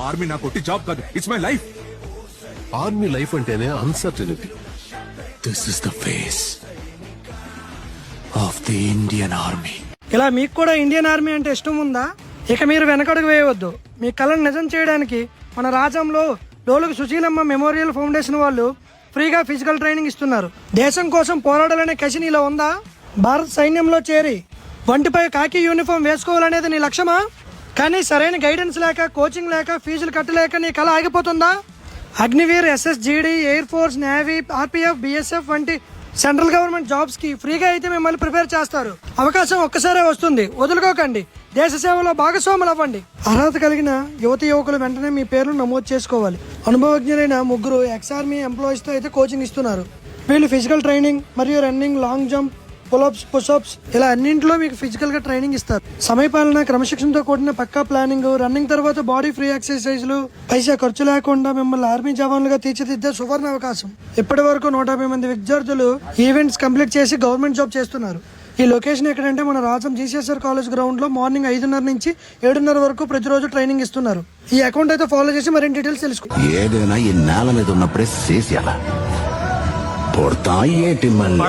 Army నాకు కొట్టి job కాదు, it's my life. Army life అంటేనే uncertainty. This is the face of the Indian army. ఇలా మీకు కూడా ఇండియన్ ఆర్మీ అంటే ఇష్టం ఉందా? ఇక మీరు వెనకడుగు వేయవద్దు. మీ కళను నిజం చేయడానికి మన రాజ్యంలో డోలుగు సుశీలమ్మ మెమోరియల్ ఫౌండేషన్ వాళ్ళు ఫ్రీగా ఫిజికల్ ట్రైనింగ్ ఇస్తున్నారు. దేశం కోసం పోరాడాలనే కసి నీలో ఉందా? భారత సైన్యంలో చేరి వంటిపై కాకి యూనిఫామ్ వేసుకోవాలనేది నీ లక్ష్యమా? కానీ సరైన గైడెన్స్ లేక, కోచింగ్ లేక, ఫీజులు కట్టలేక నీ కళ ఆగిపోతుందా? Agniveer, SSGD, air force, navy, RPF, BSF వంటి సెంట్రల్ గవర్నమెంట్ జాబ్స్ కి ఫ్రీగా అయితే మిమ్మల్ని ప్రిపేర్ చేస్తారు. అవకాశం ఒక్కసారే వస్తుంది, వదులుకోకండి. దేశ సేవలో భాగస్వాములు అవ్వండి. అర్హత కలిగిన యువకులు వెంటనే మీ పేర్లు నమోదు చేసుకోవాలి. అనుభవజ్ఞులైన 3 ఎక్స్-ఆర్మీ ఎంప్లాయీస్ తో అయితే కోచింగ్ ఇస్తున్నారు. వీళ్ళు ఫిజికల్ ట్రైనింగ్ మరియు running, long jump, pull-ups, push-ups ఇలా అన్నింటిలో మీకు ఫిజికల్ గా ట్రైనింగ్ ఇస్తారు. సమయపాలన, క్రమశిక్షణతో కూడిన పక్కా ప్లానింగ్, రన్నింగ్ తర్వాత బాడీ ఫ్రీ ఎక్సర్సైజ్లు, పైసా ఖర్చు లేకుండా మిమ్మల్ని ఆర్మీ జవాన్లుగా తీర్చిదిద్దే సువర్ణ అవకాశం. ఇప్పటి వరకు 150 మంది విద్యార్థులు ఈవెంట్స్ కంప్లీట్ చేసి గవర్నమెంట్ జాబ్ చేస్తున్నారు. ఈ లొకేషన్ ఎక్కడంటే మన రాజం GCSR కాలేజ్ గ్రౌండ్ లో మార్నింగ్ 5:30 నుంచి 7:30 వరకు ప్రతిరోజు ట్రైనింగ్ ఇస్తున్నారు. ఈ అకౌంట్ అయితే ఫాలో చేసి మరిన్ని డీటెయిల్స్ తెలుసుకో. ఏదైనా ఈ నేల మీద ఉన్నప్పుడే చేసేయాల. పొడతా ఏటి మళ్ళీ